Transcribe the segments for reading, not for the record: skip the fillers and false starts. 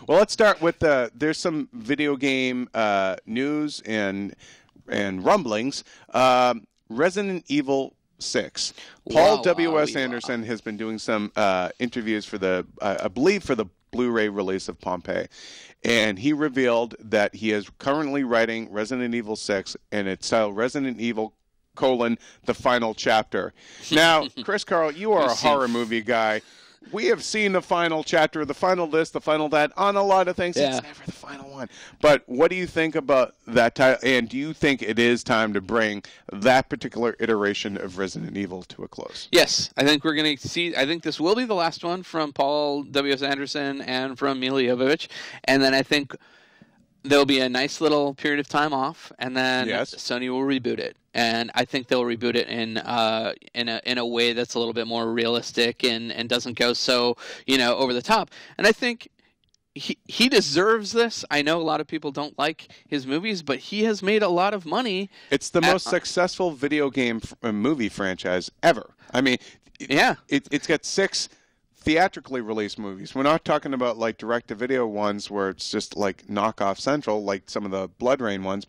Well, let's start with there's some video game news and rumblings. Resident Evil 6. Paul W.S. Anderson has been doing some interviews for I believe for the Blu-ray release of Pompeii, and he revealed that he is currently writing Resident Evil 6, and it's titled Resident Evil: The Final Chapter. Now, Chris Carl, you are a horror movie guy. We have seen the final chapter, the final this, the final that on a lot of things. Yeah. It's never the final one. But what do you think about that title? And do you think it is time to bring that particular iteration of Resident Evil to a close? Yes. I think we're going to see, I think this will be the last one from Paul W.S. Anderson and from Milla Jovovich. And then I think there'll be a nice little period of time off, and then Sony will reboot it. And I think they'll reboot it in a way that's a little bit more realistic and doesn't go so, over the top. And I think he deserves this. I know a lot of people don't like his movies, but he has made a lot of money. It's the most successful video game movie franchise ever. I mean, it's got 6 theatrically released movies. We're not talking about like direct-to-video ones where it's just like knockoff Central, like some of the Blood Rain ones,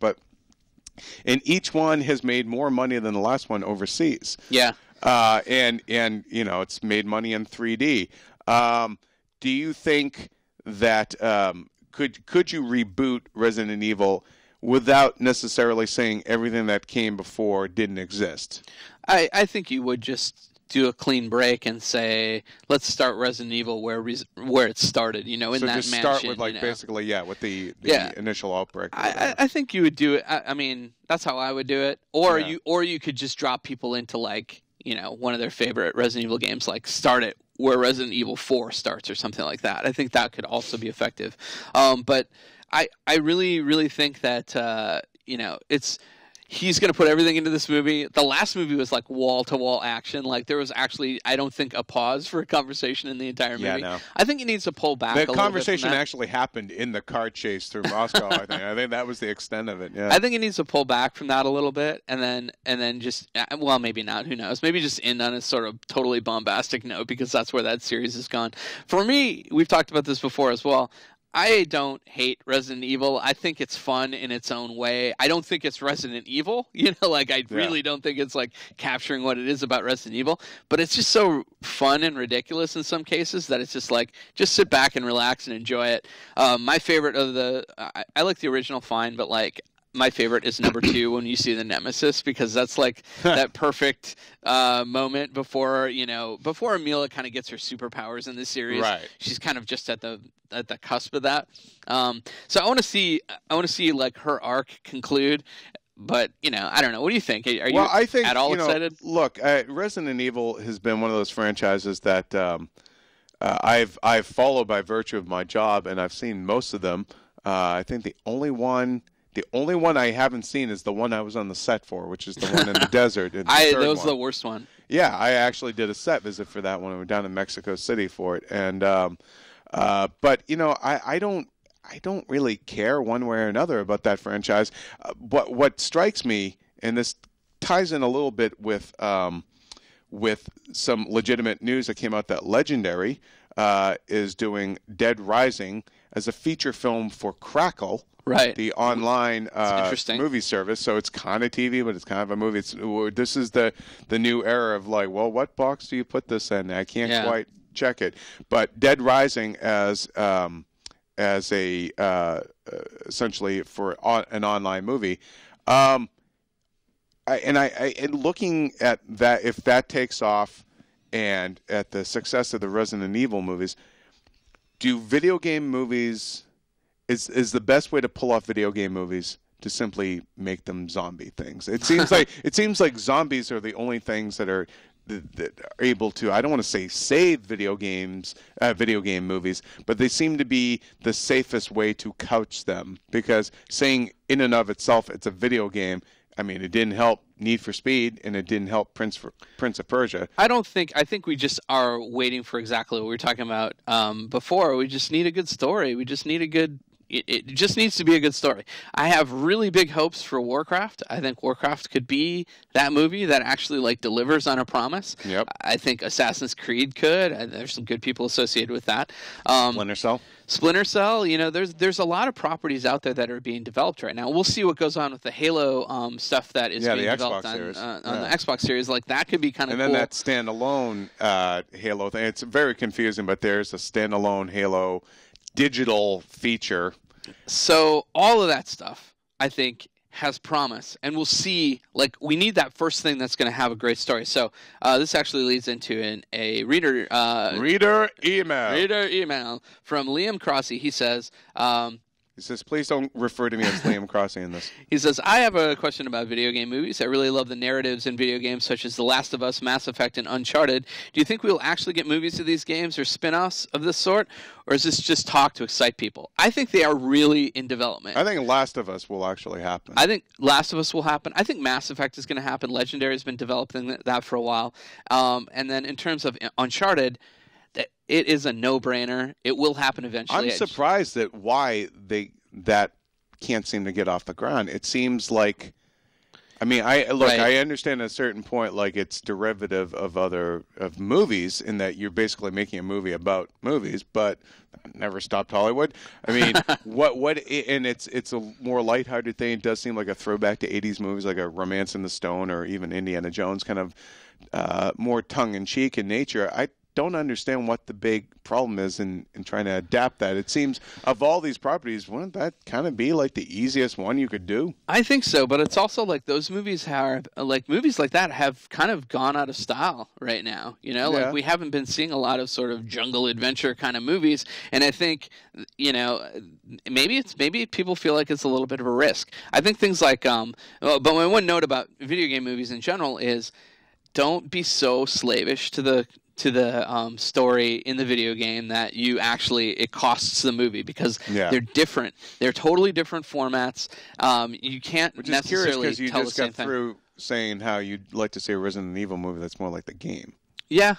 and each one has made more money than the last one overseas. Yeah. And it's made money in 3D. Do you think that could you reboot Resident Evil without necessarily saying everything that came before didn't exist? I think you would just do a clean break and say, let's start Resident Evil where it started, in that mansion. So just start with basically, with the initial outbreak. I think you would do it. I mean, that's how I would do it. Or you could just drop people into one of their favorite Resident Evil games, like start it where Resident Evil 4 starts or something like that. I think that could also be effective. But I really, really think that, he's going to put everything into this movie. The last movie was like wall-to-wall action. Like there was actually, I don't think, a pause for a conversation in the entire movie. Yeah, no. I think he needs to pull back a little bit. The conversation actually happened in the car chase through Moscow, I think. I think that was the extent of it, yeah. I think he needs to pull back from that a little bit and then just, well, maybe not, who knows. Maybe just end on a sort of totally bombastic note because that's where that series has gone. For me, we've talked about this before as well, I don't hate Resident Evil. I think it's fun in its own way. I don't think it's Resident Evil. I really don't think it's like capturing what it is about Resident Evil. But it's just so fun and ridiculous in some cases that it's just like, just sit back and relax and enjoy it. My favorite of I like the original fine, but like, my favorite is number 2 when you see the Nemesis, because that's like that perfect moment before Milla kind of gets her superpowers in this series. Right. She's kind of just at the cusp of that. So I want to see like her arc conclude. But I don't know. What do you think? Are you at all excited? Look, Resident Evil has been one of those franchises that I've followed by virtue of my job, and I've seen most of them. I think the only one I haven't seen is the one I was on the set for, which is the one in the desert. That was the worst one. Yeah, I actually did a set visit for that one. We were down in Mexico City for it, and but I don't really care one way or another about that franchise. But what strikes me, and this ties in a little bit with some legitimate news that came out, that Legendary is doing Dead Rising as a feature film for Crackle. Right. The online movie service. So it's kind of TV, but it's kind of a movie. This is the new era of like, well, what box do you put this in? I can't quite check it. But Dead Rising as a essentially for an online movie. And looking at that, if that takes off, and at the success of the Resident Evil movies, do video game movies is the best way to pull off video game movies to simply make them zombie things? It seems like zombies are the only things that are able to, I don't want to say save video game movies, but they seem to be the safest way to couch them, because saying in and of itself it's a video game, I mean, it didn't help Need for Speed, and it didn't help Prince of Persia. I think we just are waiting for exactly what we were talking about before. We just need a good story. We just need a good it just needs to be a good story. I have really big hopes for Warcraft. I think Warcraft could be that movie that actually like delivers on a promise. Yep. I think Assassin's Creed could. There's some good people associated with that. Splinter Cell, you know, there's a lot of properties out there that are being developed right now. We'll see what goes on with the Halo stuff that is being developed on the Xbox series. Like that could be kind of cool. And then that standalone Halo thing. It's very confusing, but there's a standalone Halo digital feature. So all of that stuff, I think, has promise, and we'll see. Like, we need that first thing that's going to have a great story. So this actually leads into a reader email from Liam Crossy. He says, please don't refer to me as Liam Crossy in this. He says, I have a question about video game movies. I really love the narratives in video games such as The Last of Us, Mass Effect, and Uncharted. Do you think we will actually get movies of these games or spin-offs of this sort? Or is this just talk to excite people? I think they are really in development. I think Last of Us will actually happen. I think Last of Us will happen. I think Mass Effect is going to happen. Legendary has been developing that for a while. And then in terms of Uncharted, it is a no-brainer. It will happen eventually. I'm surprised at why that can't seem to get off the ground. It seems like, I mean, I understand at a certain point, like it's derivative of movies in that you're basically making a movie about movies, but that never stopped Hollywood. I mean, and it's a more lighthearted thing. It does seem like a throwback to 80s movies, like a Romance in the Stone or even Indiana Jones, kind of more tongue-in-cheek in nature. I don't understand what the big problem is in trying to adapt that. It seems of all these properties, wouldn't that kind of be like the easiest one you could do? I think so, but it's also like those movies movies like that have kind of gone out of style right now. You know, like we haven't been seeing a lot of sort of jungle adventure kind of movies, and I think, you know, maybe people feel like it's a little bit of a risk. I think things like but my one note about video game movies in general is don't be so slavish to the story in the video game that it costs the movie, because they're different. They're totally different formats. You can't necessarily because you tell just the got same through saying how you'd like to see a Resident Evil movie that's more like the game. Yeah,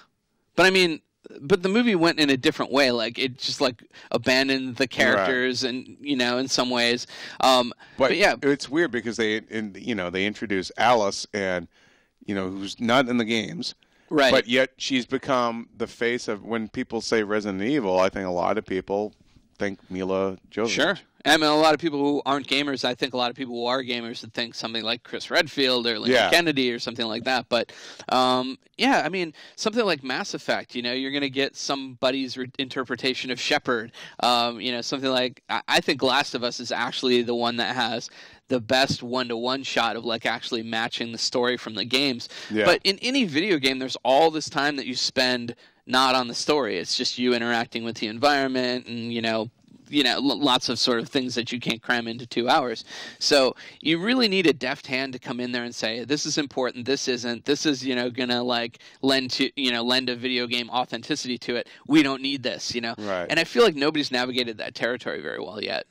but I mean, the movie went in a different way. Like it just like abandoned the characters, and you know, in some ways. But yeah, it's weird because they introduce Alice, and you know, who's not in the games. Right. But yet she's become the face of, when people say Resident Evil, I think a lot of people think Mila Jovovich. Sure. I mean, a lot of people who aren't gamers, I think a lot of people who are gamers would think something like Chris Redfield or Lincoln Kennedy or something like that. But, I mean, something like Mass Effect, you know, you're going to get somebody's interpretation of Shepard. You know, something like, I think Last of Us is actually the one that has the best one-to-one shot of like actually matching the story from the games. Yeah. But in any video game, there's all this time that you spend not on the story. It's just you interacting with the environment and, you know, lots of sort of things that you can't cram into 2 hours. So you really need a deft hand to come in there and say, this is important, this isn't, this is, you know, gonna like lend a video game authenticity to it. We don't need this, you know? Right. And I feel like nobody's navigated that territory very well yet.